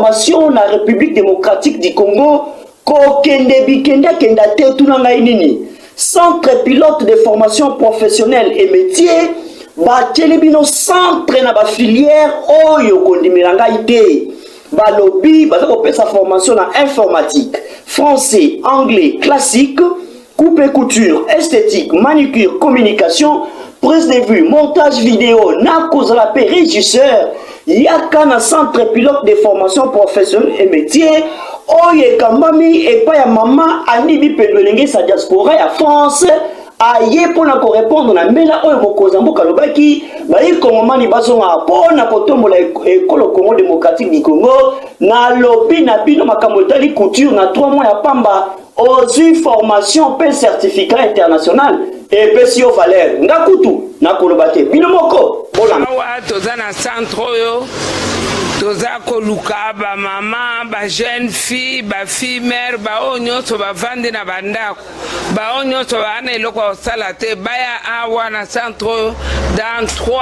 formation na République démocratique du Congo, kokende bikende kendate tunanga inini. Centre pilote de formation professionnelle et métier, batelebino centre na ba filière oyo kondimiranga ite. Balobi, bazako pesa formation na informatique, français, anglais, classique, coupe et couture, esthétique, manucure, communication, prise de vue, montage vidéo, nakozalape, régisseur, yaka na centre pilote de formation professionnelle et métier, oye kambami et pas ya maman anibi pelwelenge sa diaspora ya France, aye pona ko répondre na mela oyo mokoza mboka lobaki, bayi kongomani bazonga pona kotombola ekolo Congo démocratique du Congo, na lobi na bino makambo tali couture na 3 mois ya pamba, ozui formation pe certificat international et pe si o valeur ngakutu na kolobate bino moko bolanga wa tozana centre oyo toza koluka ba mama ba jeune fille ba fille mère ba onyoso ba vande na bandako ba onyoso ba na eloko osala te baya awa na centre oyo dans 3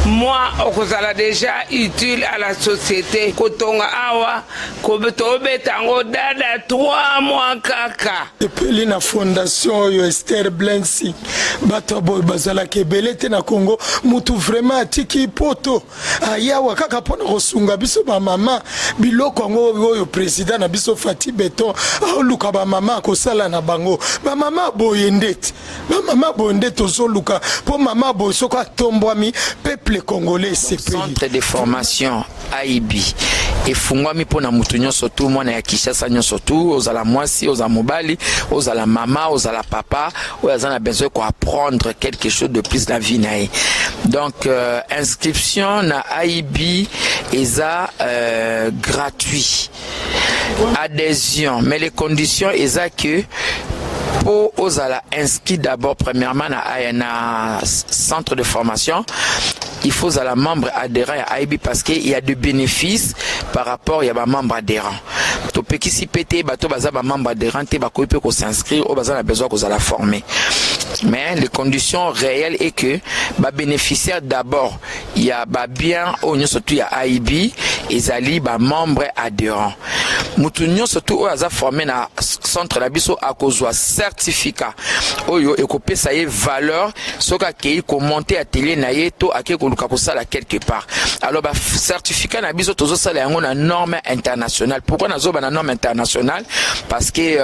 mois okozala déjà utile à la société kotonga awa kobetango dada 3 mois kaka epeli na fondation oyo Esther Blensi bato boy bazala kebele te na Congo mutu vraiment atiki poto ayawa kaka pona kosunga biso ba mama biloko ngo oyo président na biso Fati Beton luka ba mama kosala na bango ba mama boyendete ba mama bonde tozoluka po mama boy soka tombwami peuple congolais centre de formation AIB efungwami pona mutu nyonso tu mwana ya Kinshasa nyonso tu ozala mwasi ozala mobali ozala mama ozala papa ozala besoin ko apprendre quelque chose de plus la vie nae. Donc inscription na AIB eza gratuit, adhésion, mais les conditions eza que pour ozala inscrit d'abord premièrement na centre de formation, il faut à la membre adhérent à AIB parce qu'il y a des bénéfices par rapport à un membre adhérent. To peki si pété bato baza ba membre adhérent te ba ko peut s'inscrire au bazan a besoin qu'on la former. Mais les conditions réelles est que ba bénéficiaire d'abord il y a ba bien au surtout il y a AIB et zali ba membre adhérent. Mutu surtout au aza formé na centre la biso a kozwa certificat oyo ekopé ça y valeur soka ke ko monter atelier na yeto ake ko luka ko sala quelque part. Alors ba certificat na biso tozo sala yango na norme internationale. Pourquoi na zo ba na norme internationale? Parce que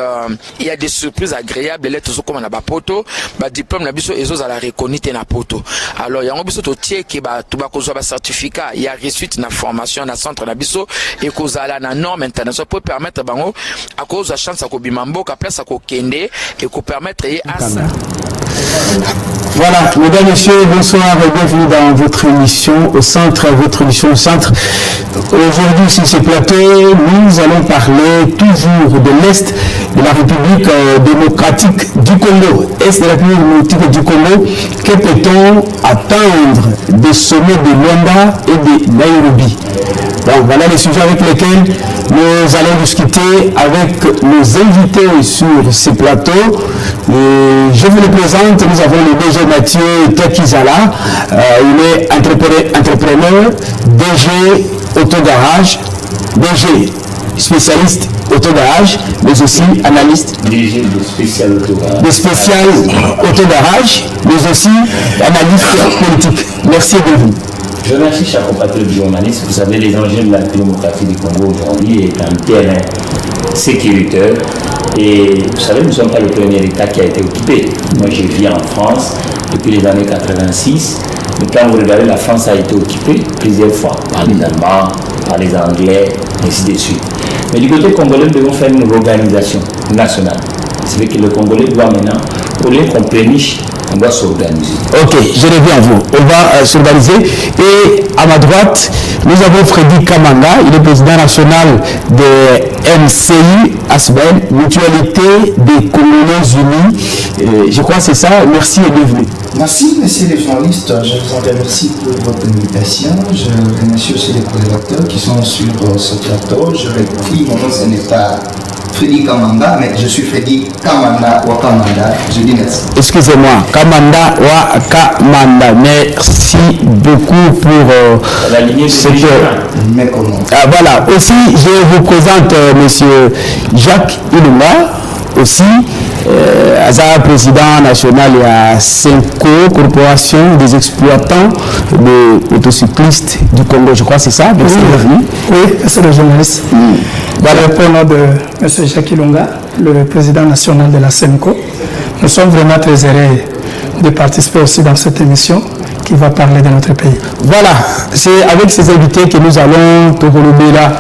il y a des surprises agréables les tozo comme na ba poto ba diplôme na biso ezo za la reconnaître na poto. Alors yango biso to tie ke ba to ba kozwa ba certificat il y a reçu na formation na centre na biso et kozala na norme internationale pour permettre bango à cause de la chance à Kobimambo qu'à place à Kokende et qu'on permettre à ça. Voilà, mesdames, messieurs, bonsoir et bienvenue dans votre émission au centre, votre émission au centre. Aujourd'hui, sur ce plateau, nous allons parler toujours de l'Est de la République démocratique du Congo. Est de la République démocratique du Congo, que peut-on attendre des sommets de Luanda et de Nairobi? Donc voilà les sujets avec lesquels nous allons discuter avec nos invités sur ce plateau. Je vous le présente, nous avons le DG Mathieu Tekizala, il est entrepreneur, DG Autogarage, DG spécialiste autogarage, mais aussi analyste. DG de spécial autogarage. De spécial autogarage, mais aussi analyste politique. Merci de vous. Je remercie chaque compatriote journaliste. Vous savez, les enjeux de la démocratie du Congo aujourd'hui est un terrain sécuritaire. Et vous savez, nous ne sommes pas le premier État qui a été occupé. Moi, je vis en France depuis les années 86. Mais quand vous regardez, la France a été occupée plusieurs fois par les Allemands, par les Anglais, ainsi de suite. Mais du côté congolais, nous devons faire une réorganisation nationale. C'est que le Congolais doit maintenant, au lieu qu'on péniche, on doit s'organiser. Ok, je reviens à vous. On va s'organiser. Et à ma droite, nous avons Frédéric Kamanga, il est président national de MCI, ASBEN, Mutualité des Congolais Unis. Je crois que c'est ça. Merci et bienvenue. Merci, messieurs les journalistes. Je vous en remercie pour votre invitation. Je remercie aussi les collaborateurs qui sont sur ce plateau. Je rectifie, mon nom ce n'est pas Freddy Kamanda, mais je suis Freddy Kamanda Wakamanda. Je dis merci. Excusez-moi, Kamanda Wakamanda. Merci beaucoup pour ce que... Mais comment? Ah, voilà, aussi je vous présente monsieur Jacques Ilunga, aussi président national à Senco, Corporation des exploitants de motocyclistes du Congo, je crois que c'est ça. Oui, c'est le journaliste. Voilà, pour le nom de M. Jacques Ilunga, le président national de la Senco. Nous sommes vraiment très heureux de participer aussi dans cette émission qui va parler de notre pays. Voilà, c'est avec ces invités que nous allons te relever là.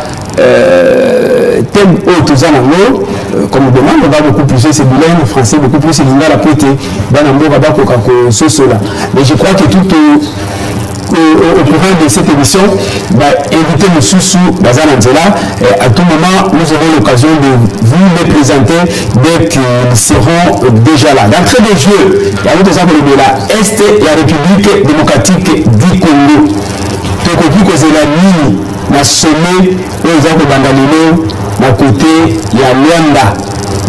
Thème haut comme on demande, on va beaucoup plus c'est bilingue français, beaucoup plus c'est la poété. Mais je crois que tout au courant de cette émission, inviter M. Soussou Bazan Anzela, à tout moment, nous aurons l'occasion de vous les présenter dès qu'ils seront déjà là. D'entrée de jeu, il y a un autre exemple de la Est, la République démocratique du Congo. Donc, on peut la mine, la sommet, aux gens de Bandalino, à côté, il y a Luanda.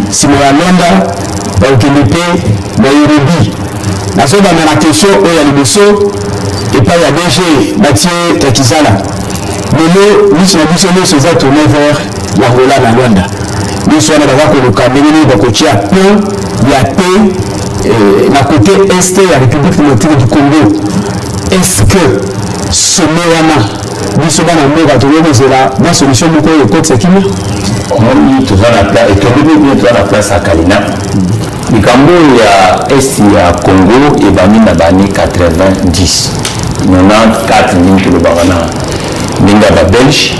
Si on a Luanda, donc il est Nairobi. La seule question, il y a le dossier. Et pas il y a DG, Mathieu Takizala. Mais nous, nous sommes tournés vers la Rola de Luanda. Nous sommes d'abord que le Cameroun va coacher à Pont, il y a P, la côté Est, la République démocratique du Congo. Est-ce que ce Méana, nous sommes dans le monde à trouver la solution pour le code Sekime? Oui, tout ça, et tout la place à Kalina. Le Cambo, il y a Est, il y a Congo, et Bami dans les années 90. 94 000 Barana, Ninga Belge.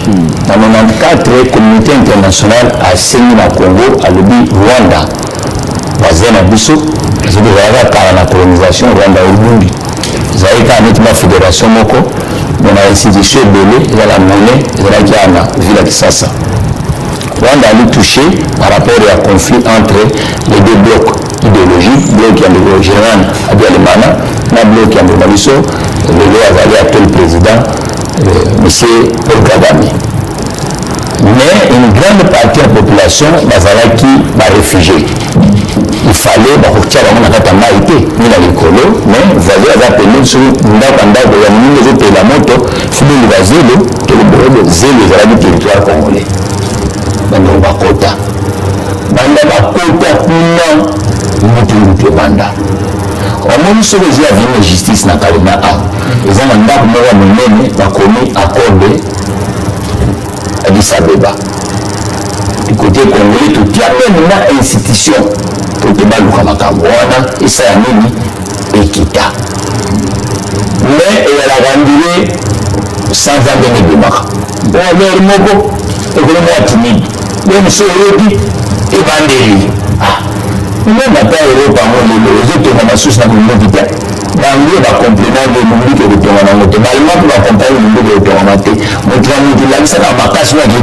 En 94, la communauté internationale a saigné le Congo, à l'objet Rwanda. Voisin à Bissau, c'est déjà la colonisation Rwanda au Burundi. Vous avez quand la fédération Moko, dans l'institution Belé, dans la monnaie, dans la Guyana, Villa Kisasa. Rwanda a touché par rapport à un conflit entre les deux blocs idéologiques, bloc qui a le général Abiyalimana, le bloc qui a le Maliso, le président, M. Paul Kagame. Mais une grande partie de la population qui va réfugier. Il fallait retirer la maïté, ni la l'écolo, mais vous avez appelé sur la moto, fini le vasile, que le zélo du territoire congolais. Banda bakota. Banda bakota kuna banda. On se faisait avec la justice na Kalina A. Ils ont un accord de mener la commis accordé à Addis Abeba. Du côté congolais, tout y a même une institution pour te battre comme Kamwana et ça a mis équita. Mais il a rendu sans avoir de marque. Bon, alors, Mogo, et vraiment timide. Même si on dit, et Bandeli. Nous n'avons pas Europe les autres ont ma source dans le monde. L'anglais va complément de l'oubli que le temps en moto. Malheureusement, pour accompagner le monde de l'automaté, mon travail de l'année, ça n'a pas cassé la gueule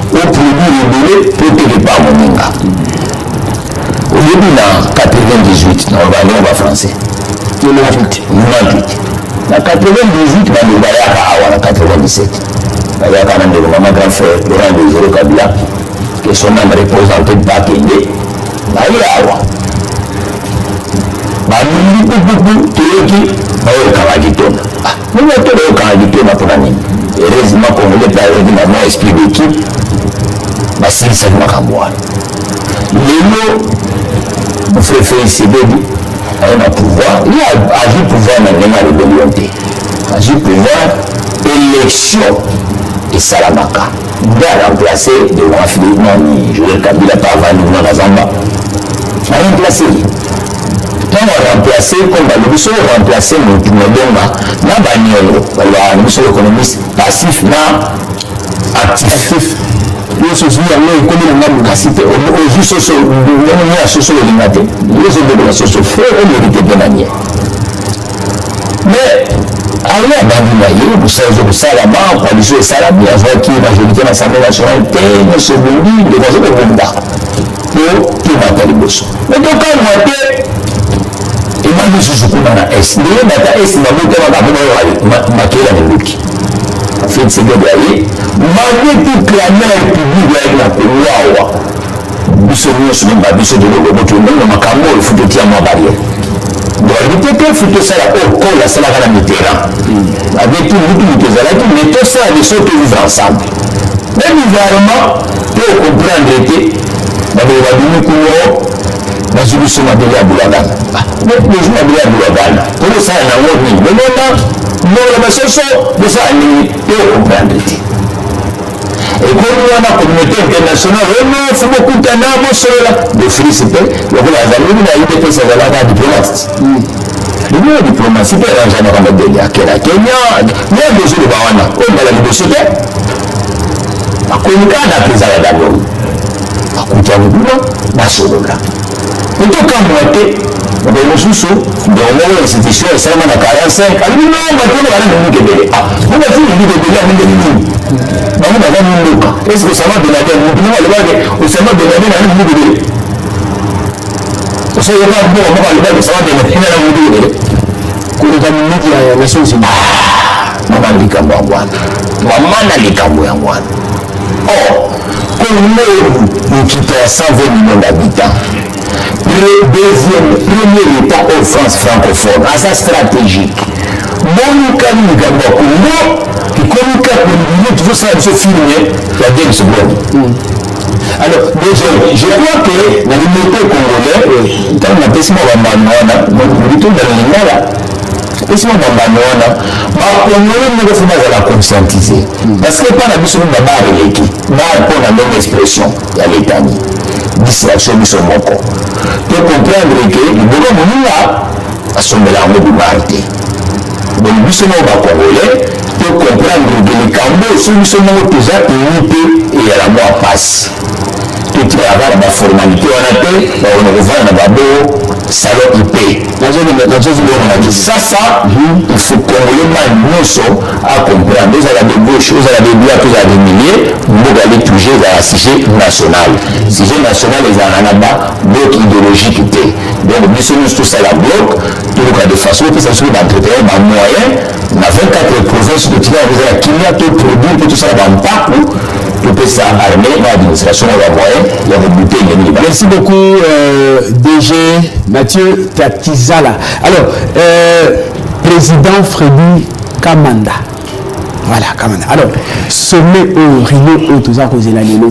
au produit révélé pour que les parents n'engagent. Au début, en 98, on va français. 98. En 98, on va en 97. Il y a quand même de mon grand frère, Laurent Désiré Kabila, qui son nom représenté de Bakende. Il y a un beaucoup de Kawagitona. Nous avons Kawagitona pour l'année. Heureusement qu'on voulait pas évidemment expliquer qui. C'est ça que Makamboa. Les mots, mon frère Félicité dit, il y a un pouvoir. Il y a agi pouvoir maintenant à l'ébélionté. Agi pouvoir, élection et Salamaka. Il a remplacé de Wafili, non, Joël Kabila par Vanou dans la Zamba. Il a remplacé. On a remplacé, comme nous sommes remplacés, nous avons bagné, nous sommes économistes passifs, actifs. Nous sommes comme la cité, au juste socio-limité, les autres de la socio-frère, on mérite de manière. Mais, alors, vous savez, ça là-bas, on dit ça là-bas, qui est majorité de l'Assemblée nationale, nous sommes venus de la zone de Rwanda. Pour tout le monde. Mais donc, quand on a et moi, je suis dans la S. Mais dans la S, il m'a dit que je vais maquiller la République. En fait, c'est que malgré toute la République avec la Péroua, biso nyonso memba biso de logo mokende na makambo il faut totia mwa barrière réalité te faut tosala okolo asalaka na mitterrand avec tout mutu ezalaki mais tosala biso tovivre ensemble même bizarrement to comprendre te babele babimi kungo bazwi biso mabele ya bulagana bezwi mabele ya bulagana tokosala nango nini memona ndongola basoso bosala nini to comprendre te ekomi wana communauté internationale ono fo bokutana bosolola bofrise mpe lokola azaleli na ye mpe ezalaka diplomate libi ya diplomatie mpe erangeanaka mabele akela kenya ya bozoloba wana oyo mbala liboso te bakomi kaka na prezala dalongo bakutani kuna basolola etokamwa te mabe mosusu dongo institution esalama na 45 alibi no batene bana nomikebele bona fili libebele amindeli nini bango baza mindoka eske osama benaden mopinga alobake osama benaden ani mibebele osoyoka mboka moko alobake osama benaden ana mibebele koleka miniti ya nations unis mama likambo yango wana mamana likambo yango wana Congo qui a 120 millions d'habitants. Premier État en France francophone, à sa stratégique. Bon, Congo, qui communique pour toujours ça, ce film, la deuxième seconde. Alors, déjà, je crois que la communauté congolaise, dans la question de la Manoana, dans la Laissez-moi m'abandonner. Il faut la conscientiser. Parce que pas la mission de la barre et l'équipe. Pour la même expression, il y a l'État. Distraction de son moko. Pour comprendre que le gouvernement là a son mélange de marté. Donc, nous sommes au Congolais. Pour comprendre que les Cambodges sont déjà unités et à la mort passe. Tout travail la formalité, on appelle, on revient à Babo. Salon IP. Ça, il faut Congolais à comprendre. Vous avez des gauches, vous avez des droits, vous avez des milliers, vous allez toucher à un sujet national. Sujet national, les Aranaba, bloc idéologique. Donc, nous sommes tous à la bloc, tout le cas de façon, que ça soit d'entretenir un moyen, on a 24 provinces de Tina, vous avez la Kenya, tout produit, tout ça dans le parcours. Tout ça armé, l'administration, on va voir, il y a des bouteilles. Merci beaucoup, DG Mathieu Tatizala. Alors, président Frédéric Kamanda. Voilà, Kamanda. Alors, sommet au Rio au Toza Kozela Lelo.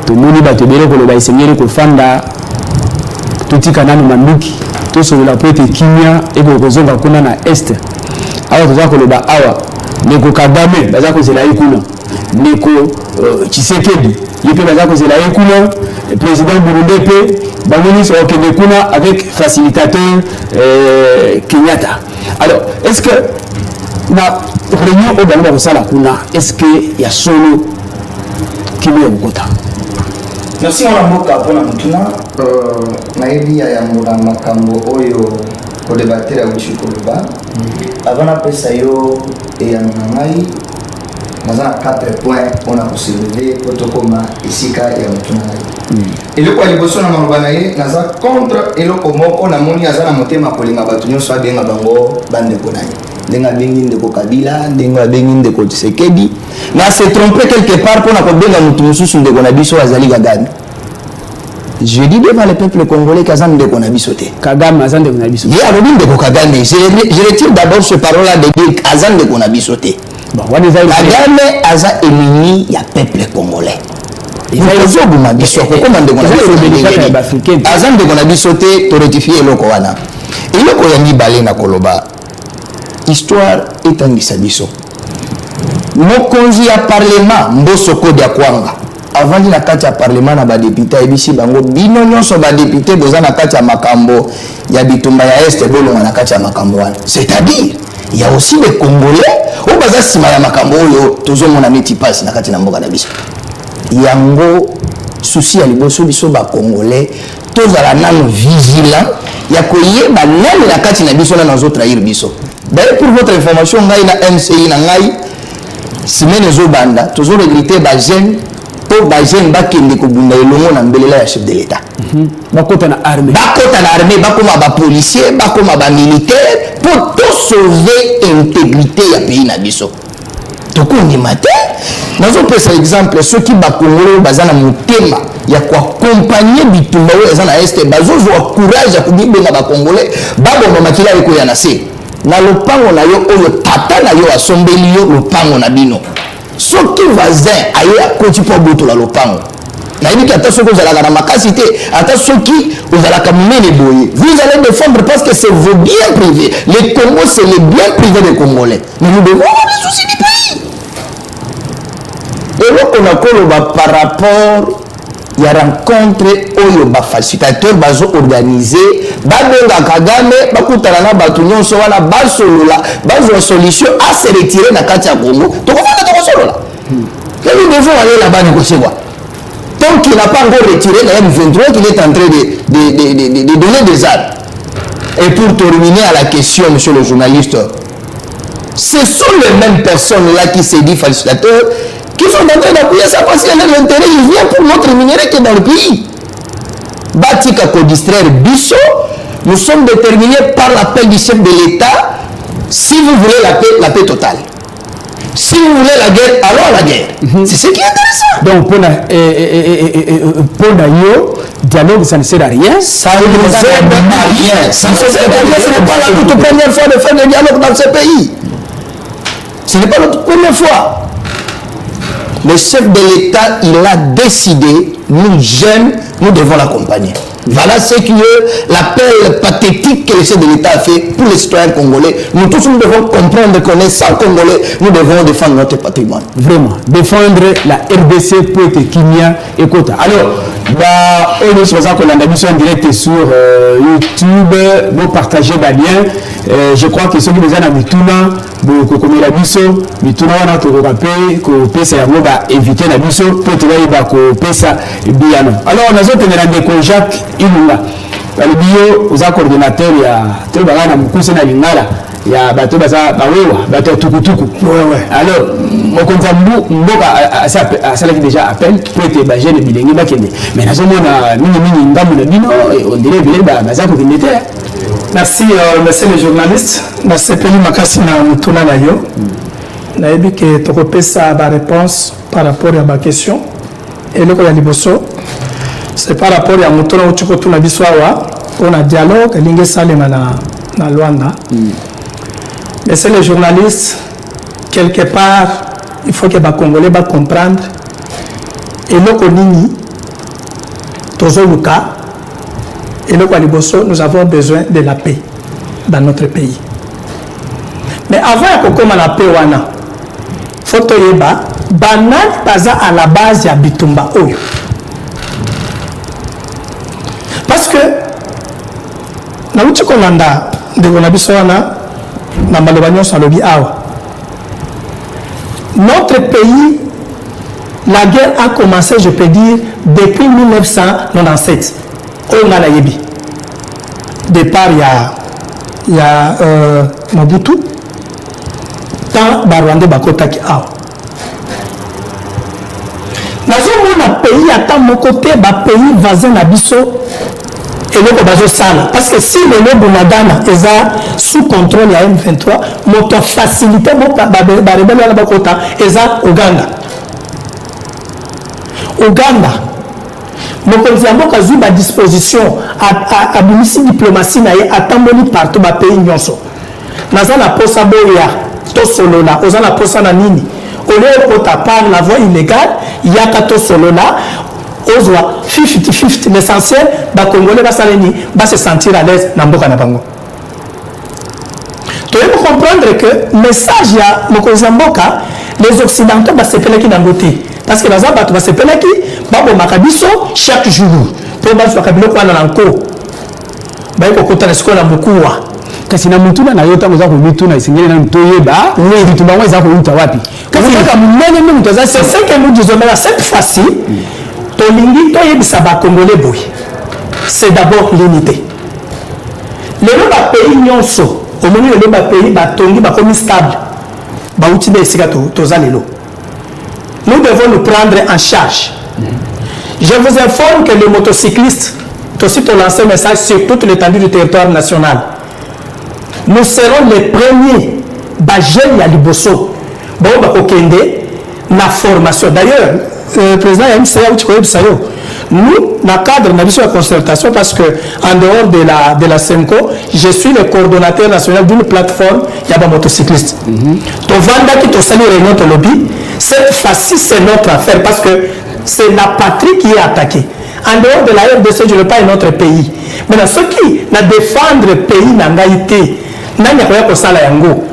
Tout le monde va te dire que le bail seigneur est fanda. Tout le canal Manduki. Tout ce que la poète Kimia et que le Zonga Kuna na Est. Alors, Toza Koloba Awa. Neko Kagame, Baza Kozela Ikuna. Neko Tshisekedi. Yépe Baza Kozela Ikuna. Le président Burundé Bangoni sur Okebekuna avec facilitateur Kenyatta. Alors, est-ce que la réunion au Bangla de Salakuna, est-ce qu'il y a solo qui est au Kota? Merci mon amour pour la mutuna. Naebi ya mura makambo oyo ko débattre à Ushikoloba. Avant la pesayo et ya ngai dans 4 points on a soulevé protokoma isika ya mutuna. Eloko ya liboso na maloba na ye naza contre eloko moko na moni aza na motema kolinga bato nyonso abenga bango bandeko na ye ndenga bengi ndeko Kabila ndenga bengi ndeko Tshisekedi na se tromper quelque part pour na kobenga mutu mususu ndeko na biso azali Kagame. Je dis devant le peuple congolais qu'azan ndeko na biso te Kagame azan ndeko na biso. Il y a robin ndeko Kagame. Je retire d'abord ce parole là de dire azan ndeko na biso te. Bon, Kagame aza ennemi ya peuple congolais. Azan ndeko na biso te to rectifier eloko wana. Eloko ya mibale na koloba. Histoire etangisa biso. Mokonzi ya parlement Mbosso Kodi ya Kwanga. Avant di na kati ya parlement na ba député ebisi bango bino nyonso ba député boza na kati ya makambo ya bitumba ya Est bolonga na kati ya makambo wana. C'est-à-dire il y a aussi des Congolais au baza sima ya makambo oyo tozomona neti passe na kati na mboka na biso. Yango souci ya liboso biso ba Congolais tozala nano vigilant ya koyeba nani na kati na biso na nazo trahir biso. D'ailleurs pour votre information ngai na MCI na ngai semaine zo banda tozo regretter ba jeune to ba jeune bakende ko bunda elongo na mbelela ya chef de l'état. Bakota na armée bakoma ba policier bakoma ba militaire pour tout sauver intégrité ya pays na biso. tokondima te nazopesa exemple soki bakongolo baza na motema ya koaccompagne bitumba oyo eza na este bazozwa courage ya kobibenga bakongolais baboma makila ekoya na se na lopango na yo oyo tata na yo asombeli yo lopango na bino soki voisin aye akoti mpo abotola lopango nayebi ata soki ozalaka na makasi te ata soki ozalaka monene boye vous allez défendre parce que c'est vos biens privés. Le Congo c'est les biens privés des Congolais. Nous nous devons avoir les soucis du pays. Et là on a koloba par rapport ya rencontre oyo bafacilitateur bazo organiser babenga Kagame bakutana na bato nyonso wana basolola bazwa solution à se retirer na kati ya Congo tokofanda tokosolola que nous devons aller là-bas négocier quoi tant qu'il n'a pas encore retiré la M23 qu'il est en train de donner des armes. Et pour terminer à la question monsieur le journaliste, ce sont les mêmes personnes là qui se disent facilitateurs qui sont en train d'appuyer ça parce que l'intérêt il vient pour notre minerai qui est dans le pays. Batika ko distraire Bisso, nous sommes déterminés par l'appel du chef de l'État. Si vous voulez la paix totale. Si vous voulez la guerre, alors la guerre. C'est ce qui est intéressant. Donc pour yo, dialogue ça ne sert à rien. Ça ne sert à rien. Ce n'est pas la toute première fois de faire le dialogue dans ce pays. Ce n'est pas la toute première fois. Le chef de l'État, il a décidé, nous jeunes, nous devons l'accompagner. Voilà ce qui est l'appel pathétique que le chef de l'État a fait pour les citoyens congolais. Nous tous, nous devons comprendre qu'on est sans Congolais, nous devons défendre notre patrimoine. Vraiment, défendre la RDC pour être Kimia et Kota. Alors, on est en direct sur YouTube, vous partagez les liens. Je crois que ceux qui nous ont Mituna, comme la Bisso, Mituna, on a tout rappelé, que Pesa va éviter la Bisso, pour te voir que Pesa est bien. Alors, on a des Jacques Ilunga. Le bio, aux coordinateurs, il y a tout le monde il y a bateau baza bawewa bateau tukutuku alors mon konzambu mboka ça déjà appel pour être bagé de bilingue bakende mais nazo mona mini ngamu na bino on dirait bilingue baza ko vinete. Merci monsieur le journaliste merci peli makasi na mutuna na yo na yebi ke tokopesa ba réponse par rapport à ma question et le ko ya liboso c'est par rapport à mutuna uchiko tuna biswawa on a dialogue lingue salema na Luanda. Mais c'est les journalistes, quelque part, il faut que les Congolais comprennent. Et nous avons besoin de la paix dans notre pays. Mais avant que la paix, il faut que banal baza à la base ya bitumba oyo. Parce que, notre pays, la guerre a commencé, je peux dire, depuis 1997. On a la Yebi. Départ, il y a Mobutu. Tant Barwande Bakota qui a. Dans un pays, à tant mon côté, pays voisin Nabiso. Et le parce que si le Bonadana est sous contrôle à M23, notre facilité est à Ouganda. Ouganda, nous avons à disposition à la diplomatie à Tamboni partout dans le pays. Nous avons la posa boya, tosolola, nous avons la posa nanini. Au lieu de par la voie illégale, il y a 14 solola. 50-50, l'essentiel, les Congolais vont se sentir à l'aise dans le Bango. Tu dois comprendre que le message les Occidentaux vont se péler dans le côté. Parce que les Occidentaux vont se péler chaque jour. Pour que les Occidentaux soient en cours. Ils vont se péler kasi na mutuna na yota moza ko mituna isingeli na mtoyeba oui bituma weza ko uta wapi kasi kaka mene mimi mtoza c'est ce que nous disons mais cette fois-ci tolingi toyebisa ba congolais boy c'est d'abord l'unité les pays nyonso au moment où les pays batongi ba comme stable ba uti de sika toza lelo nous devons nous prendre en charge. Je vous informe que les motocyclistes aussi ont lancé un message sur toute l'étendue du territoire national. Nous serons les premiers jeunes à Liboso bon bakokende na formation. D'ailleurs le président MCA tu connais ça yo. Nous, dans le cadre de la concertation, parce que en dehors de la SEMCO, je suis le coordonnateur national d'une plateforme, il y a des motocyclistes. Ton vanda qui te salue réunion de lobby, cette fois-ci c'est notre affaire parce que c'est la patrie qui est attaquée. En dehors de la RDC, je ne veux pas un autre pays. Mais dans ce qui na défendre le pays n'a pas été, n'a pas yango.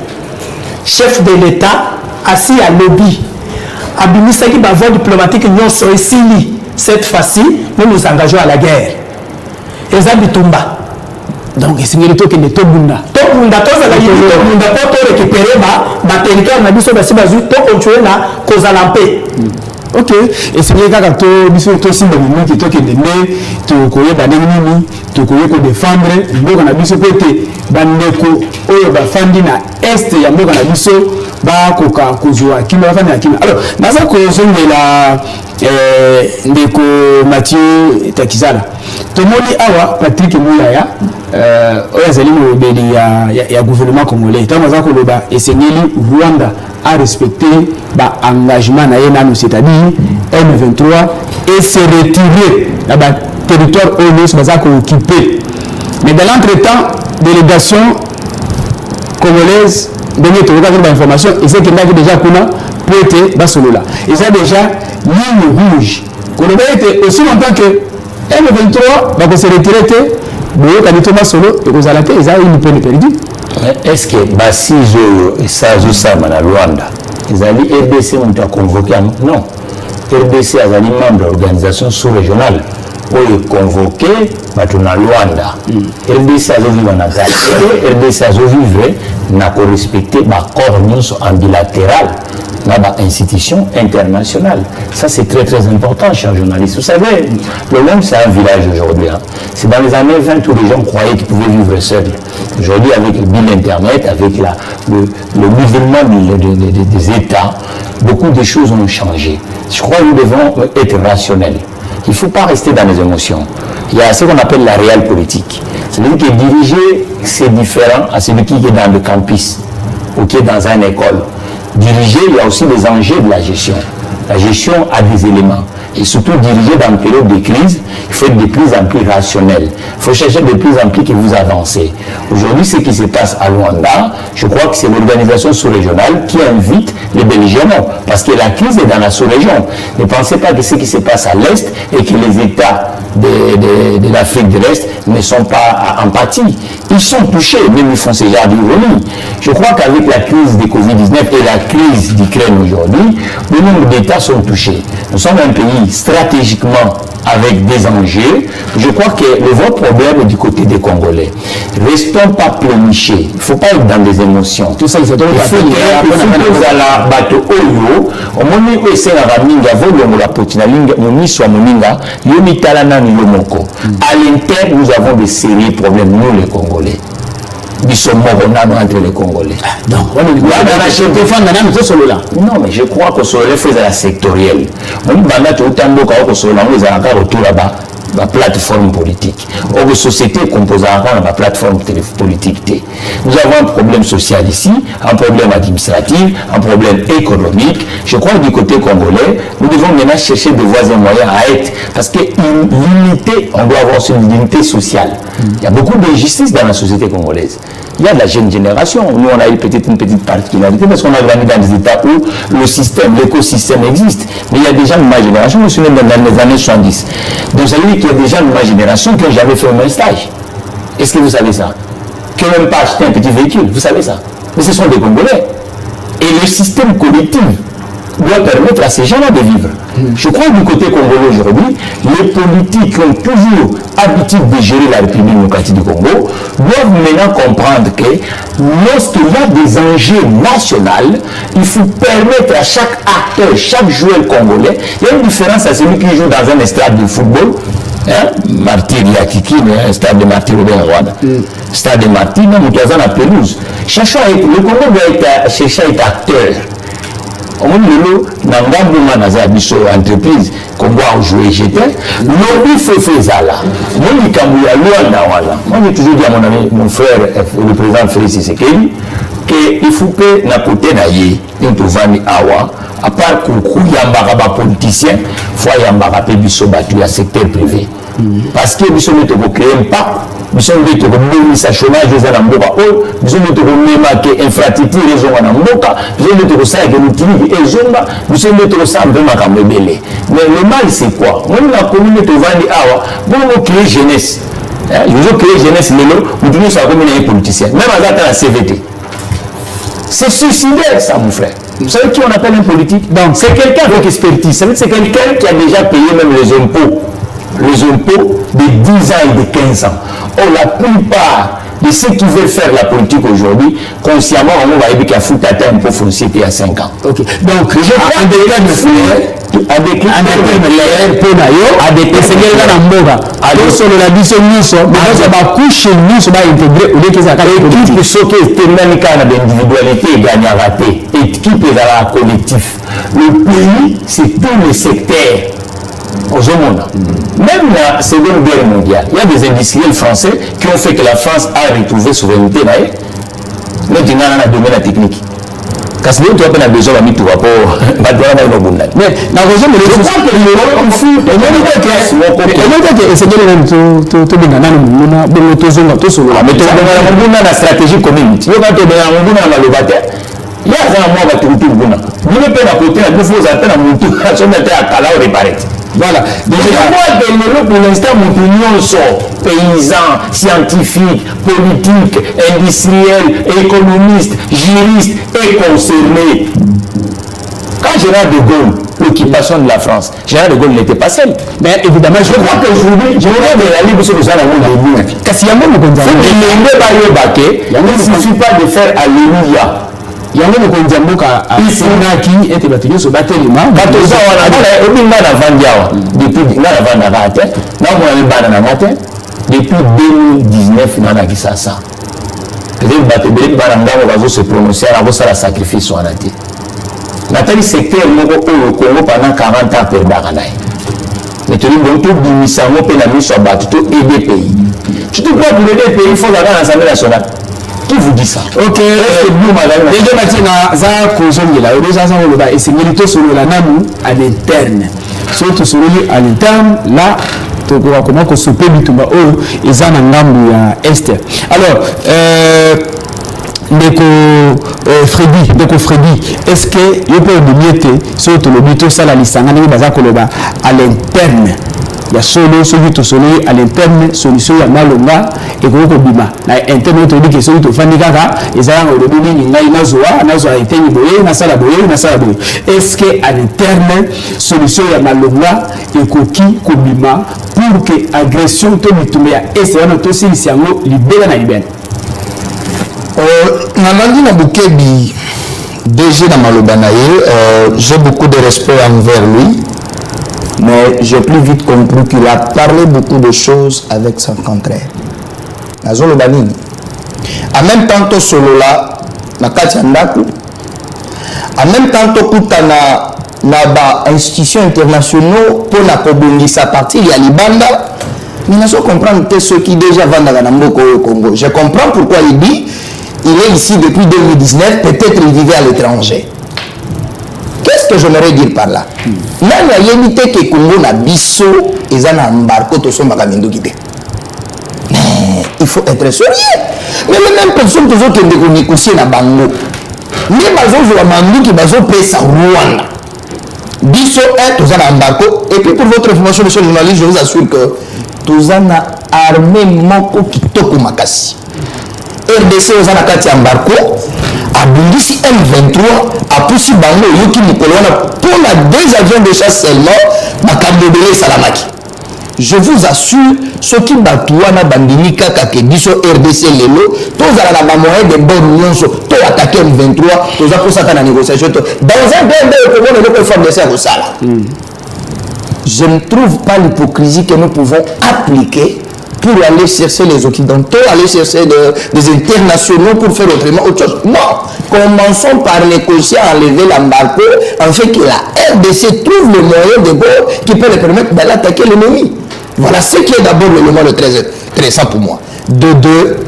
Chef de l'État assis à lobby, abimisa qui bavon diplomatique non so ici. Cette fois-ci, nous nous engageons à la guerre. Et ça bitumba. Donc, c'est une étoile qui est Tobunda. Tobunda, Tobunda, pour récupérer ma territoire, ma biso basi bazu, pour continuer la cause à la paix. Ok. Et c'est vrai que biso to simba mimi qui to ke deme, to koye banenini, to koye ko défendre, mboka na biso côté bandeko oyo ba fandi na est ya mboka na biso ba koka kozwa kima ba fandi na kima. Alors, naza ko zongela ndeko Mathieu Takizala tomoni awa Patrick Moulaya oya zali mobeli ya gouvernement congolais tant maza koloba esengeli Rwanda a respecté ba engagement na yena c'est-à-dire M23 et se retirer na ba territoire ONU baza ko occuper. Mais dans l'entretemps délégation congolaise donné tout cas d'information et c'est qu'il y a déjà kuna pour être basolola et ça déjà ligne rouge qu'on a été aussi longtemps que M23 va se retirer boyo kanitoma solo et aux alatés ils ont une peine perdue. Est-ce que Basizo et Sazo Sama na Rwanda ils allaient RDC ont été convoqués? Non, RDC a été membre de l'organisation sous-régionale où ils convoqué na Rwanda. RDC a vécu en Antarctique, RDC a vécu n'a pas respecté l'accord en bilatéral dans l'institution internationale. Ça, c'est très très important, chers journalistes. Vous savez, le monde, c'est un village aujourd'hui. Hein. C'est dans les années 20 où les gens croyaient qu'ils pouvaient vivre seuls. Aujourd'hui, avec le bill Internet, avec le mouvement des États, beaucoup de choses ont changé. Je crois que nous devons être rationnels. Il ne faut pas rester dans les émotions. Il y a ce qu'on appelle la réelle politique. Celui qui est dirigé, c'est différent à celui qui est dans le campus ou qui est dans une école. Diriger, il y a aussi des enjeux de la gestion. La gestion a des éléments. Et surtout, diriger dans une période de crise, il faut être de plus en plus rationnel. Il faut chercher de plus en plus que vous avancez. Aujourd'hui, ce qui se passe à Luanda, je crois que c'est l'organisation sous-régionale qui invite les belligérants. Parce que la crise est dans la sous-région. Ne pensez pas que ce qui se passe à l'Est et que les États de l'Afrique de l'Est ne sont pas empathiques. Ils sont touchés, même ils font ces genres d'ironie. Je crois qu'avec la crise de Covid-19 et la crise d'Ukraine aujourd'hui, le nombre d'États sont touchés. Nous sommes un pays stratégiquement avec des enjeux. Je crois que le vrai problème est du côté des Congolais. Restons pas pleurnichés. Il ne faut pas être dans des émotions. Tout ça, il faut que la bateau oyo, au moment où c'est la raminga, la potina linga, moni soit moninga, yomi talana ni yomoko. À l'interne, nous avons des sérieux problèmes, nous les Congolais. Nous sommes morts entre les Congolais. Non, mais je crois que ce fait la sectorielle. On dit la plateforme politique. Or, la société composée à la plateforme politique. Nous avons un problème social ici, un problème administratif, un problème économique. Je crois que du côté congolais, nous devons maintenant chercher de voies et moyens à être. Parce qu'une l'unité, on doit avoir une unité sociale. Il y a beaucoup d'injustice dans la société congolaise. Il y a de la jeune génération. Nous, on a eu peut-être une petite particularité parce qu'on a grandi dans des États où le système, l'écosystème existe. Mais il y a des gens de ma génération, je me souviens dans les années 70. Donc, ça veut dire qu'il y a des gens de ma génération qui n'ont jamais fait un stage. Est-ce que vous savez ça? Qui n'ont même pas acheté un petit véhicule. Vous savez ça? Mais ce sont des Congolais. Et le système collectif doit permettre à ces gens-là de vivre. Je crois que du côté congolais aujourd'hui, les politiques qui ont toujours l'habitude de gérer la République démocratique du Congo doivent maintenant comprendre que lorsqu'il y a des enjeux nationaux, il faut permettre à chaque acteur, chaque joueur congolais, il y a une différence à celui qui joue dans un stade de football, Martyr Yakiki, un stade de Martyr Robert Rwanda. Stade de Martyr, nous sommes à pelouse. Le Congo doit chercher à être acteur. Au moins, entreprise qu'on doit jouer j'étais lobby fait ça là. Moi j'ai toujours dit à mon ami, mon frère, le président Félix Tshisekedi, que que il faut que na côté na ye ntovani awa à part kuku yambaka ba politicien faut yambaka pe biso batu ya secteur privé parce que biso ne to créer pas biso ne to mener sa chômage aux na mboka o biso ne to mema que infrastructure les na mboka biso ne to ça que l'utilité et zomba biso ne to ça vraiment comme belé mais le mal c'est quoi on la commune tovani awa bon créer jeunesse ils ont créé jeunesse lelo ou tout ça comme les politiciens même à la CVT. C'est suicidaire ça mon frère. Vous savez qui on appelle un politique? Donc c'est quelqu'un avec expertise. C'est quelqu'un qui a déjà payé même les impôts de 10 ans et de 15 ans. Or la plupart de ceux qui veulent faire la politique aujourd'hui, consciemment on va dire qu'il y a foutu à terme pour foncier il y a 5 ans. Ok. Donc je crois le pays, c'est tout le secteur. Même la Seconde Guerre mondiale, il y a des industriels français qui ont fait que la France a retrouvé souveraineté. Mais il y a un domaine technique. Parce que tu as besoin de tout rapport. Mais la raison de la stratégie commune. Il y a un mois de tout le monde. Vous ne pouvez pas côté la deux fois à mon tour à son état à Cala ou réparer. Voilà. Donc, pour l'instant, mon opinion sort paysans, scientifiques, politiques, industriels, économistes, juristes et concernés. Quand Général de Gaulle, l'occupation de la France, Général de Gaulle n'était pas seul. Mais évidemment, je crois qu'aujourd'hui, Général de la Ligue sur le sol à mon début. Kassiyamo ne connaît pas. Il ne suffit pas de faire Alléluia. Il y a un peu de temps qui était battu sur le bâtiment. Depuis 2019, il y a qui ça. Les se prononcer à la sacrifice sur la terre. Nathalie secteur au Congo pendant 40 ans pour Baranaï. Mais tu dis bon tout bimissango pe na miso battu tout aider pays. Tu te crois pour aider pays il faut aller à l'Assemblée nationale. Qui vous dit ça? Ok, déjà maintenant, ça cause de la déjà ça on va et c'est militaire sur la namu à l'interne. Surtout sur à l'interne là tu vois comment que ce pays tout bas oh ils en ngambu ya est. Alors Freddy, est-ce que il peut diminuer surtout le mito ça la lisanga ni baza koloba à l'interne? Il y a solo celui qui est à l'interne solution ya malonga et ko bima na interne to dit que celui to fandi kaka ezala ngo de nini ngai nazoa etengi boye na sala boye. Est-ce que à l'interne solution ya malonga et koki ko bima pour que agression to bitumba ya ese wana to silisi yango libela na libela? Nalandi na Bukebi DG na maloba na ye, j'ai beaucoup de respect envers lui. Mais j'ai plus vite compris qu'il a parlé beaucoup de choses avec son contraire. Nazolo banini. En même temps to solo là na kati ndaku. En même temps to kutana na ba institutions internationaux pour na kobongisa partir ya libanda. Mais nazo comprendre que ceux qui déjà vendent na mboko au Congo. Je comprends pourquoi il dit il est ici depuis 2019, peut-être il vivait à l'étranger. Qu'est-ce que j'aimerais dire par là? Là, il y a une idée que Congo na biso et ça na embarqué tout son makamendo guidé. Mais il faut être sérieux. Mais les mêmes personnes qui ont négocié na bango. Mais bazo zo mandu qui bazo pesa Rwanda. Biso est tout ça na embarqué et puis pour votre information monsieur le journaliste, je vous assure que tout ça na armée moko kitoko makasi. RDC aux anakati embarqué a bundisi M23 a poussé bango yoki Nicolona pour la 2 avions de chasse seulement makandobele salamaki. Je vous assure ceux qui batouana bandini kaka ke biso RDC lelo tous à la moyen de bonne nyonso to attaquer M23 tous a pour ça na négociation dans un pays où on ne forme de ça au sala. Je ne trouve pas l'hypocrisie que nous pouvons appliquer pour aller chercher les Occidentaux, aller chercher des internationaux pour faire autrement autre chose. Non, commençons par négocier, enlever l'embargo, en fait que la RDC trouve le moyen de bord qui peut les permettre d'aller attaquer l'ennemi. Voilà ce qui est d'abord l'élément le très intéressant pour moi. De deux,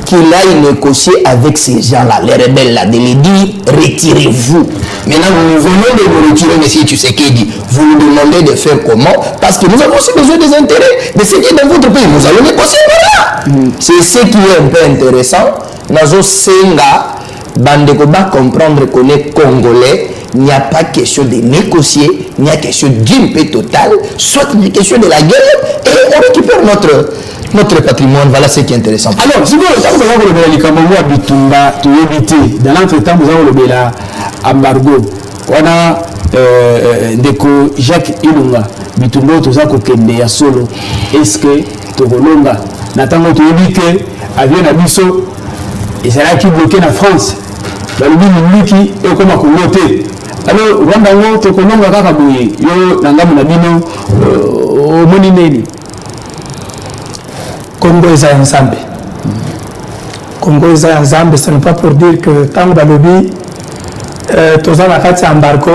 qu'il aille négocier avec ces gens-là, les rebelles-là, de les dire retirez-vous. Maintenant, nous venons de nous retirer, monsieur Tshisekedi. Vous nous demandez de faire comment? Parce que nous avons aussi besoin des intérêts de ce qui est dans votre pays. Nous allons négocier voilà. C'est ce qui est un peu intéressant. Nazo Senga, Bandeko va comprendre qu'on est congolais. Il n'y a pas question de négocier, il y a question d'une paix totale, soit une question de la guerre, et on récupère notre patrimoine. Voilà ce qui est intéressant. Alors, si vous avez dans l'entretemps, vous avez l'embargo. On a Ndeko Jacques Ilunga, Bitumbo, tout ça, Kokende, ya solo. Est-ce que Tokolonga, Natango, tu dis que avion Abisso, et c'est là qui bloqué la France. Dans le Miki, et comment qu'on alors, Rwanda, Tokolonga, Kakabuye, yo, Nangam, Nabino, Monineni. Congo est ensemble. Congo est ensemble, ce n'est pas pour dire que tant que lobby, tous les gens ont embargo,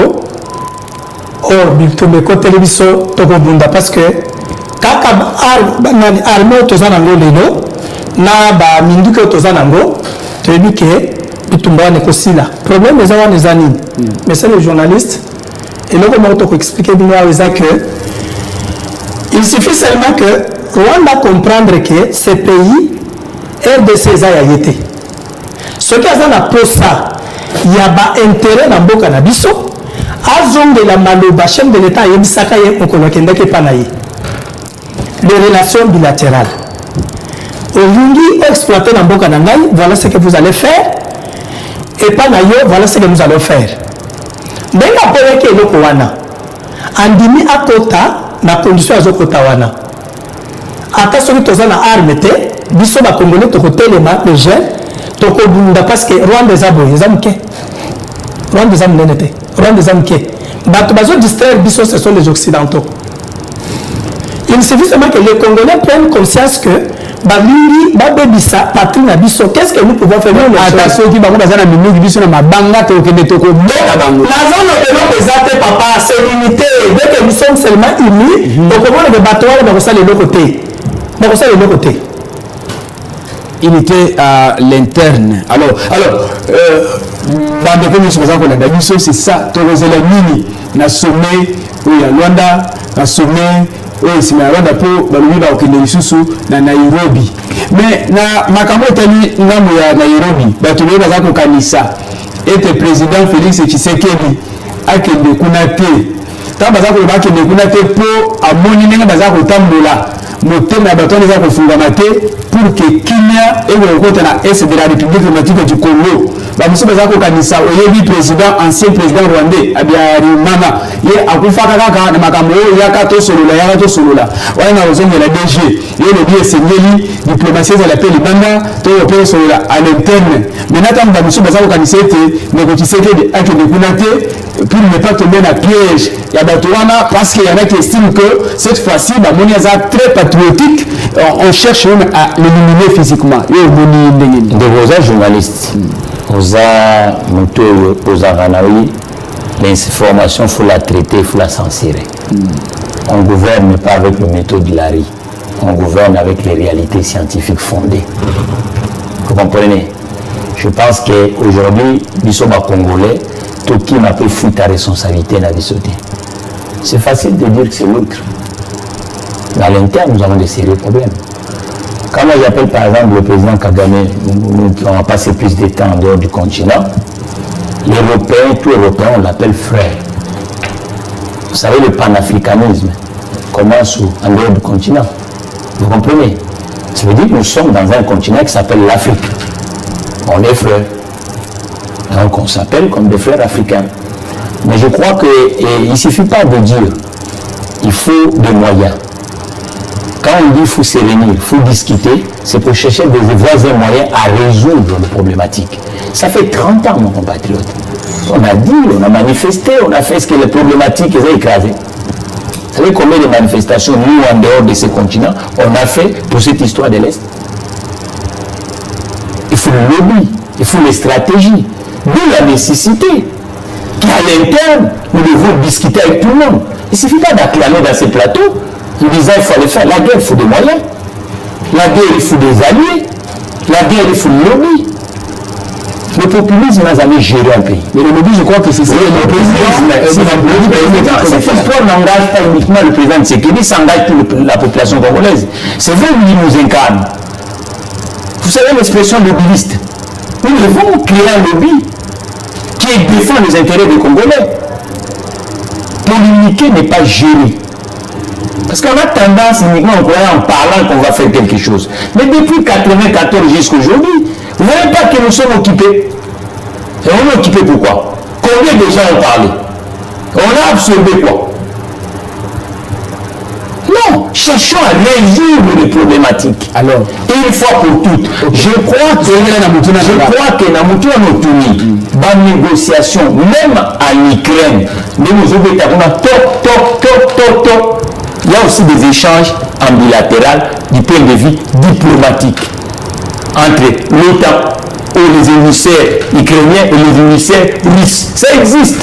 or, ils ont télévision, Tokobunda, parce que quand armée tous les gens na ba minduke tous les gens tu dis que Bitumba n'est aussi là. Le problème est les années. Mais c'est les journalistes. Et là, comment on expliquer que il suffit seulement que Rwanda comprendre que ces pays RDC a été. Ce qui est dans pour ça, il y a un intérêt dans le cannabis. Azong de la maloba, chef de l'État, il y a les relations bilatérales. Aujourd'hui, exploiter dans le cannabis, voilà ce que vous allez faire. Et pas d'ailleurs, voilà ce que nous allons faire. Mais après que le Kowana, andimi à Kota, na condition à Kota wana. Ata soki tozana arme te, biso ba Congolais to côté les jeunes, to ko bunda parce que Rwanda zaboye zamke. Rwanda zamnete, Rwanda zamke. Bato bazo distraire biso ce sont les occidentaux. Il suffit seulement que les Congolais prennent conscience que Balingi, Babebisa, patrie na biso, qu'est-ce que nous pouvons faire? Attention qui va vous na minute biso na mabanga to ke to ko la bango. La zone de l'eau papa, c'est limité. Dès que nous sommes seulement unis, donc comment les bateaux vont ça de l'autre côté. Donc ça de l'autre côté. Unité à l'interne. Alors, dans le pays qu'on a biso c'est ça. To les mini na sommet où il y a Luanda, na sommet oui, c'est la Rwanda pour Balubi Baokende Lisusu na Nairobi. Mais na makambo tani ngamu ya Nairobi, batuli bazako kanisa. Et président Félix Tshisekedi akende kuna te. Ta bazako bakende kuna te po amoni nenga bazako tambola. Motema batoni bazako fungama te pour que Kenya et le côté na est de la République démocratique du Congo. Bamuso bazako kanisa oyebi président ancien président rwandais Habyarimana ye akufaka kaka na makambo yaka to solola wana ozonga la DG ye le bien sengeli diplomatie za la paix libanda to opé solola à l'interne mais n'attend bamuso bazako kanisa te négocier de akende kunate pour ne pas tomber dans piège ya batowana parce qu'il y en a qui estiment que cette fois-ci bamoni za très patriotique on cherche même à l'éliminer physiquement yo boni ndengeni de vos journalistes aux motos, aux aranaïs, l'information, il faut la traiter, il faut la censurer. On ne gouverne pas avec le méthode de Larry, on gouverne avec les réalités scientifiques fondées. Vous comprenez? Je pense qu'aujourd'hui, nous sommes Congolais, tout qui m'a pu foutre ta responsabilité dans la société. C'est facile de dire que c'est l'autre. Mais à l'interne, nous avons des sérieux problèmes. Quand moi j'appelle par exemple le président Kagame, on a passé plus de temps en dehors du continent, l'Européen, tout Européen, on l'appelle frère. Vous savez, le panafricanisme commence en dehors du continent. Vous comprenez? Ça veut dire que nous sommes dans un continent qui s'appelle l'Afrique. On est frères. Donc on s'appelle comme des frères africains. Mais je crois qu'il ne suffit pas de dire, il faut des moyens. Quand on dit qu'il faut se réunir, il faut discuter, c'est pour chercher des voies et moyens à résoudre les problématiques. Ça fait 30 ans, mon compatriote. On a dit, on a manifesté, on a fait ce que les problématiques ont écrasées. Vous savez combien de manifestations, nous, en dehors de ce continent, on a fait pour cette histoire de l'Est? Il faut le lobby, il faut les stratégies, d'où la nécessité qu'à l'interne, nous devons discuter avec tout le monde. Il ne suffit pas d'acclamer dans ces plateaux. En disant qu'il faut aller faire la guerre, il faut des moyens. La guerre, il faut des alliés. La guerre, il faut le lobby. Le populisme n'a jamais géré un pays. Mais le lobby, je crois que c'est ça. Cette histoire n'engage pas uniquement le président de Tshisekedi, ça engage toute la population congolaise. C'est vous qui nous incarne. Vous savez l'expression lobbyiste. Nous devons créer un lobby qui défend les intérêts des Congolais. Polémiquer n'est pas gérer. Parce qu'on a tendance uniquement en parlant qu'on va faire quelque chose. Mais depuis 1994 jusqu'à aujourd'hui, vous ne voyez pas que nous sommes occupés. Et on est occupés pourquoi? Combien de gens ont parlé? On a absorbé quoi? Non, cherchons à résoudre les problématiques. Alors, une fois pour toutes, je crois que dans la négociation, même en Ukraine, il y a aussi des échanges en bilatéral du point de vue diplomatique entre l'OTAN ou les émissaires ukrainiens et les émissaires russes. Ça existe.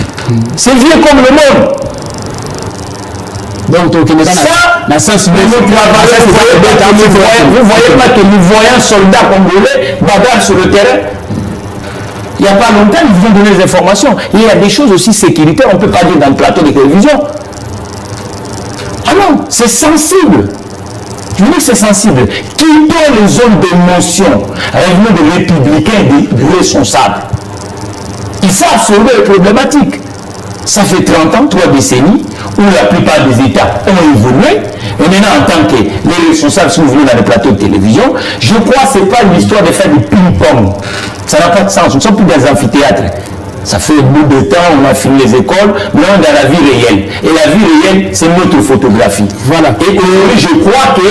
C'est vieux comme le monde. Donc, vous voyez pas que nous voyons soldats congolais bagarre sur le terrain. Il n'y a pas longtemps, ils vous ont donné des informations. Il y a des choses aussi sécuritaires, on ne peut pas dire dans le plateau de télévision. Ah non, c'est sensible. Je dis que c'est sensible. Quittons les zones d'émotion. Revenons des républicains et des responsables. Il faut absorber les problématiques. Ça fait 30 ans, 3 décennies, où la plupart des États ont évolué. Et maintenant, en tant que les responsables, si vous voulez, dans les plateaux de télévision, je crois que ce n'est pas une histoire de faire du ping-pong. Ça n'a pas de sens. Nous ne sommes plus dans un amphithéâtre. Ça fait un bout de temps, on a fini les écoles, mais on est dans la vie réelle. Et la vie réelle, c'est notre photographie. Voilà. Et aujourd'hui, je crois que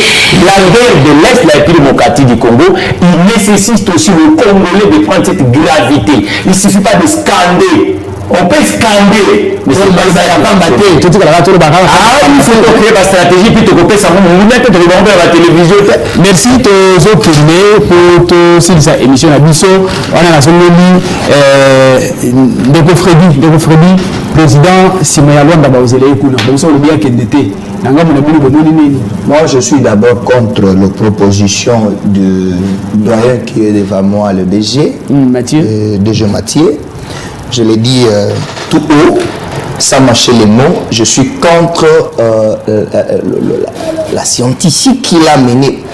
la guerre de l'Est, la République démocratique du Congo, il nécessite aussi le Congolais de prendre cette gravité. Il ne suffit pas de scander. On peut scander, mais c'est pas ça, il n'y a pas de il faut créer la stratégie, puis tu copies ça, vous mettez de regarder à la télévision. Merci aux autres pour cette émission. On a la zone de Freddy, président Simoya Luanda Baozele Kuna. Bonsoir, le bien qu'il était. Moi, je suis d'abord contre la proposition du doyen qui est devant moi, le DG, DG Mathieu. Je l'ai dit tout haut, sans mâcher les mots, je suis contre la scientifique qui l'a mené.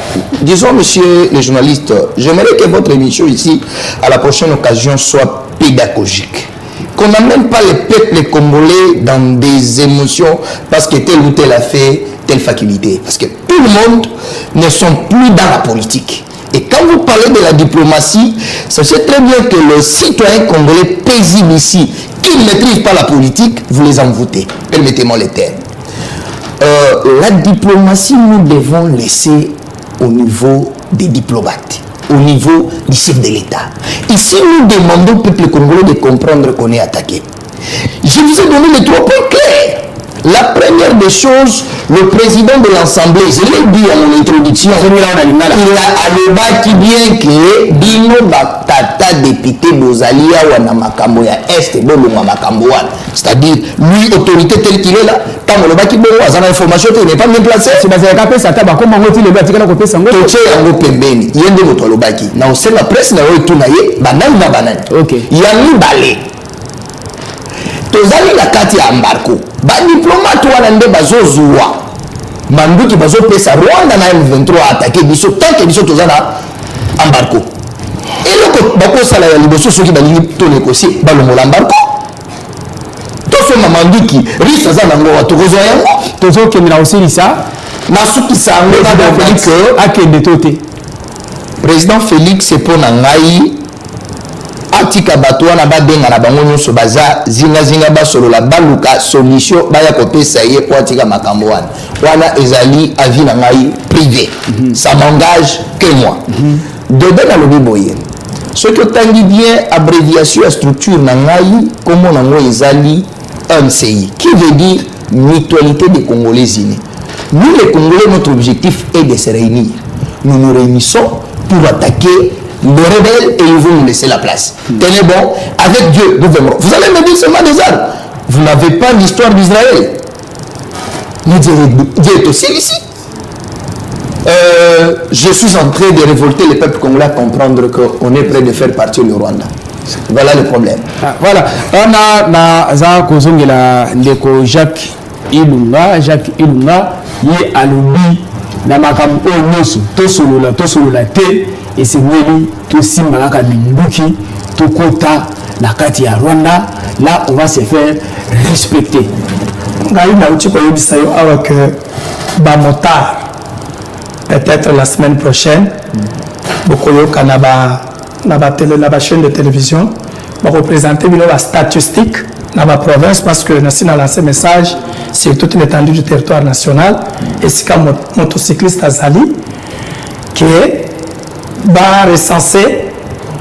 Disons, monsieur le journaliste, j'aimerais que votre émission ici, à la prochaine occasion, soit pédagogique. Qu'on n'amène pas les peuples congolais dans des émotions parce que tel ou tel a fait telle faculté. Parce que tout le monde ne sont plus dans la politique. Et quand vous parlez de la diplomatie, sachez très bien que le citoyen congolais paisible ici, qui ne maîtrise pas la politique, vous les envoûtez. Permettez-moi les termes. La diplomatie, nous devons laisser au niveau des diplomates, au niveau du chef de l'État. Ici, nous demandons au peuple congolais de comprendre qu'on est attaqué. Je vous ai donné les 3 points clairs. La première des choses, le président de l'Assemblée, je l'ai dit à mon introduction, il a alobaki bien que Bino Batata député Bozalia wana makambo ya Est bolonga makambo wana. C'est-à-dire, lui, autorité telle qu'il est là, quand on lobaki bon, azana information qui n'est pas bien placée. C'est parce qu'il y a ça taba comme on dit le batika na kopesa ngo. Toche yango pembeni, yende moto lobaki. Na osela presse na yo tuna ye, banani na banani. OK. Yami balé. Tozali la kati ya embargo. Ba diplomate wana nde bazozwa. Manduki bazopesa Rwanda na M23 attaquer biso tant que biso tozana embargo. Et loko bakosala ya liboso soki balingi to négocier balongola embargo. Toso Manduki risque azana ngo atokozwa yango. Tozo kemina aussi lisa na suki sango na Félix akende toté. Président Félix c'est pour ngai atika bato wana badenga na bango nyonso baza zinga basolola baluka solution baya kopesa ye po atika makambo wana ezali avis na ngai privé. Ça m'engage que moi. Dedans na lobi boye ce que tangi bien abréviation structure na ngai comme nango ezali MCI qui veut dire mutualité des Congolais unis. Nous les Congolais, notre objectif est de se réunir. Nous nous réunissons pour attaquer les rebelles et ils vont nous laisser la place. Tenez bon, avec Dieu, nous viendrons. Vous allez me dire seulement des armes. Vous n'avez pas l'histoire d'Israël. Nous Dieu est aussi ici. je suis en train de révolter le peuple congolais à comprendre qu'on est prêt de faire partir le Rwanda. Voilà le problème. Ah, voilà. On a na kozongela ndeko Jacques Ilunga ye alobi na makambo nyonso tosolola te esengeli tosimba kaka minduki tokota na kati ya Rwanda. Là on va se faire respecter. Ngai na uti koyebisa yo awa que bamotard peut-être la semaine prochaine bokoyoka na ba chaîne de télévision va représenter la statistique dans la province parce que nous avons lancé un message sur toute l'étendue du territoire national et c'est comme motocycliste Azali qui va recenser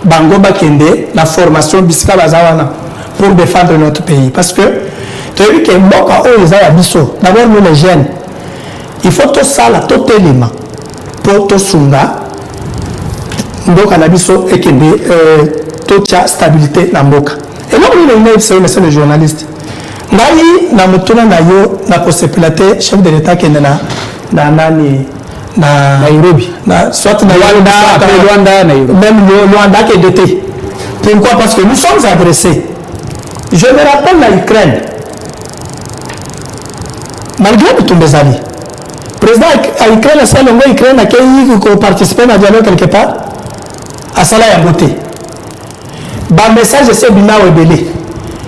Bango Bakende la formation Bisika Bazawana pour défendre notre pays parce que tu as vu que Mboka Oza Abisso, d'abord nous les jeunes, il faut tout ça, tout élément pour tout sunga Mboka Nabiso et toute stabilité dans Mboka. Et là, c'est le journaliste. Ngai na mutuna na yo na kosepilate chef de l'État qui est na Nairobi. Soit na Rwanda, même Rwanda qui est doté. Pourquoi? Parce que nous sommes adressés. Je me rappelle la Ukraine. Malgré tout mes amis. Président à Ukraine, c'est le Ukraine qui a participé à dialogue quelque part. À Sala Yabote. Le message de ce Bina Webele,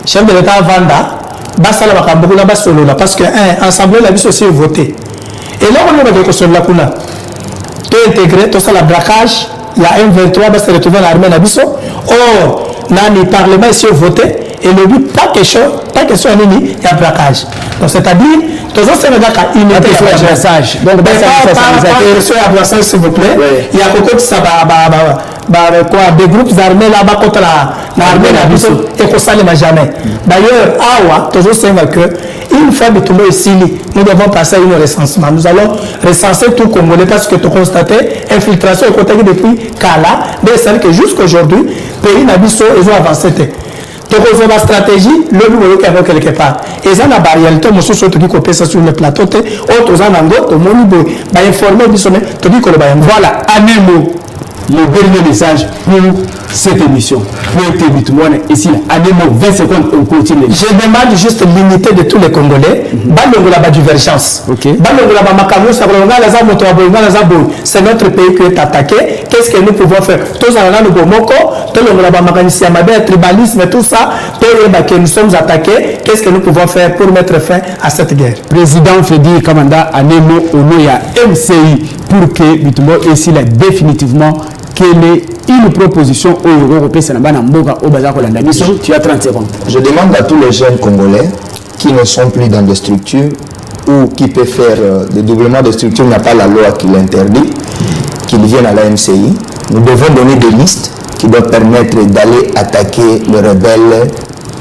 chef de l'État Vanda, Basala Bakamboula Basolola, parce que l'Assemblée l'a vu aussi voter. Et là, on a dit que sur la Kuna, tu es intégré, tout ça, le braquage, il y a un 23, va se retrouver à l'armée Nabiso. Or, dans le Parlement ici voté, et le but, pas question à Nini, il y a braquage. Donc, c'est-à-dire, tous ces médias qui unité à brassage. Donc, pas question à brassage, s'il vous plaît. Il y a beaucoup de ça, des groupes armés là-bas contre l'armée et qu'on s'en n'a jamais. D'ailleurs, Awa, toujours c'est que une fois de tout le ici, nous devons passer à un recensement. Nous allons recenser tout Congolais parce que tu constates infiltration et contact depuis Kala, mais c'est que jusqu'à aujourd'hui, le pays Nabiso, ils ont avancé. Tu as une stratégie, le nouveau qui est quelque part. Et ça, la réalité, nous sommes qui copient ça sur le plateau, autres en anglais, tout le monde va informer, tu dis que voilà, un mot. Le dernier message pour cette émission. Pour être ici, à 20 secondes, on continue. Je demande juste l'unité de tous les Congolais. La divergence. C'est notre pays qui est attaqué. Qu'est-ce que nous pouvons faire? Tous en le tribalisme et tout ça. Nous sommes attaqués. Qu'est-ce que nous pouvons faire pour mettre fin à cette guerre? Président Fedi Kamanda Anemo Onoya MCI pour que Bitumo ici définitivement quelle est une proposition au Européen tu as 30 secondes. Je demande à tous les jeunes Congolais qui ne sont plus dans des structures ou qui peuvent faire des doublements de structures, il n'y a pas la loi qui l'interdit, qu'ils viennent à la MCI. Nous devons donner des listes qui doivent permettre d'aller attaquer les rebelles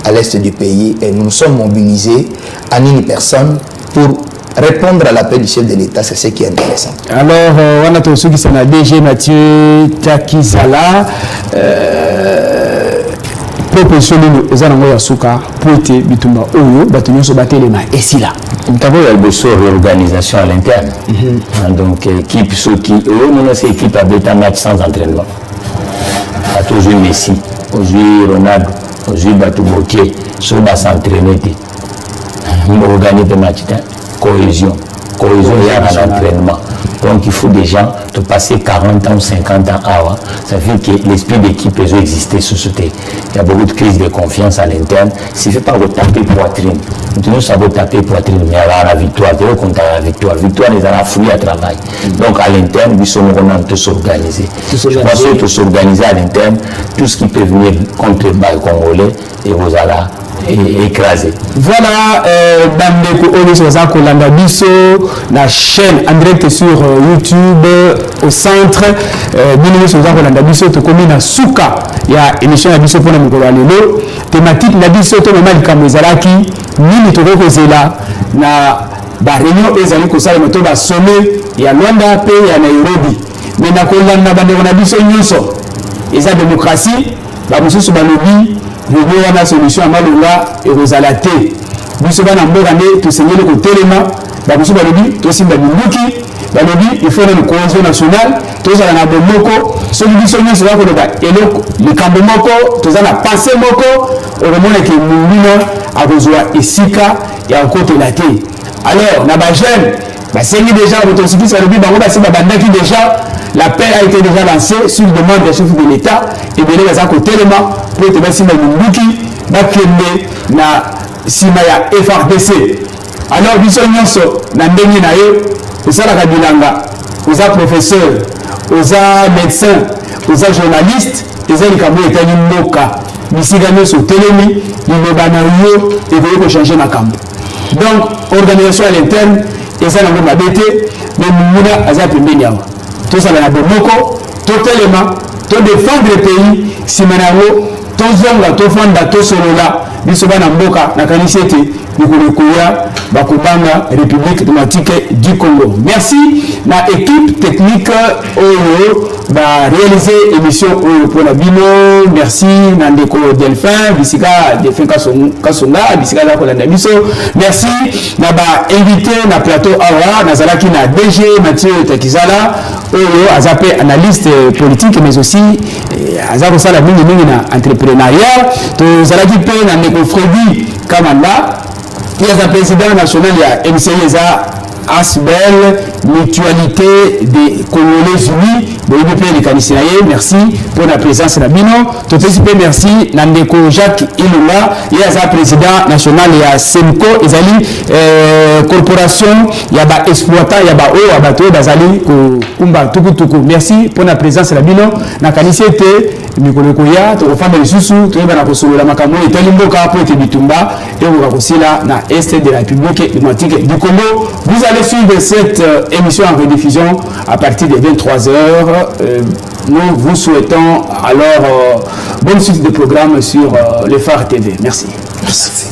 à l'est du pays et nous sommes mobilisés à une personne pour répondre à l'appel du chef de l'État, c'est ce qui est intéressant. Alors, on a tous ceux qui sont à DG Mathieu Takizala, proposition de Zanango Yasuka, Poité Bitumba Oyo, Batunyo Sobatelema, et si là. Nous avons une réorganisation à l'interne. Donc, équipe, ceux qui. Nous avons une équipe avec un match sans entraînement. À toujours Messi, aujourd'hui Ronaldo, aujourd'hui Batou Botier, ceux qui s'entraîner. Nous organisons des matchs. Cohésion, il y a un entraînement. Donc il faut des gens de passer 40 ans ou 50 ans à ça fait que l'esprit d'équipe peut exister sur ce thé. Il y a beaucoup de crises de confiance à l'interne. Il ne suffit pas de taper poitrine. Nous savons taper poitrine, mais avoir la victoire. Tu veux qu'on a la victoire. Victoire, les a fruit à travail. Donc à l'interne, nous sommes tous s'organiser. Je pense que s'organiser à l'interne, tout ce qui peut venir contre le Congolais, et vous allez écrasé. Voilà, Bandeko Olisoza Kolanda Biso, la chaîne en direct sur YouTube au centre. Bilisoza Kolanda Biso, tu commis na Souka. Il y a émission à Biso pour nous lelo. Thématique na Biso, tu m'as dit Kamezalaki, Nini Toro Kozela, na ba réunion ezali ko sala moto ba sommet ya Luanda pe ya Nairobi. Mais na Kolanda Bandeko na Biso nyonso. Eza démocratie, ba mususu balobi nous avons la solution à Malula et Rosalate. Nous sommes en bonne année, tout seigneur le téléma, bamosusu balobi tosimba minduki balobi il faut une cohésion nationale tozala na bomoko soki biso nyonso za koloba eloko likambo moko toza na pensé moko okomona ke monguna akozwa esika ya kokotela te. Alors na bajeune basengi déjà motosikisi balobi bango basi babandaki déjà l'appel a été déjà lancé sur demande des chefs de l'État et bien baza kotelema po ete basimba minduki bakende na nsima ya FRDC. Alors biso nyonso na ndenge na ye osalaka bilanga oza professeur oza médecin oza journaliste eza likambo etali mboka bisika nyonso otelemi liloba na yo ekoki kochange makambo. Donc organisation à l'interne eza nango mabe te me monguna aza pembeni awa tozala na bomoko totelema todefendre pays nsima na yango tozonga tofanda tosolola biso bana mboka nakanisi ete mikolo ekoya bakobanga République démocratique du Congo. Merci na équipe technique oyo réalisé émission oyo mpona bino. Merci na ndeko Delphin bisika Delphin Kasonga bisika za kolanda biso. Merci na invité na plateau awa nazalaki na DG Mathieu Takizala oyo aza pe analyste politique mais aussi aza kosala mingi na entrepreneuriat. Tozalaki pe na ndeko Freddy Kamanda qui est le président national de la MCI ASBEL, Mutualité des Congolais Unis, merci pour la présence de la Bino. Tout merci Nandeko Jacques Ilunga, il est le président national de la SEMCO, Ezali corporation, il y a des exploitants, il y a des bateaux, Bazali, Kumba, Tukutuku. Merci pour la présence de la Bino. Nakanisete, Mikolo Koya, tu vas faire des sous-sous, tu vas faire la Makamo, et Talimboka, pour te bitumba, et on va aussi là, dans l'Est de la République démocratique du Congo. Vous allez suivre cette émission en rediffusion à partir de 23h. Nous vous souhaitons alors bonne suite de programme sur le Phare TV. Merci. Merci.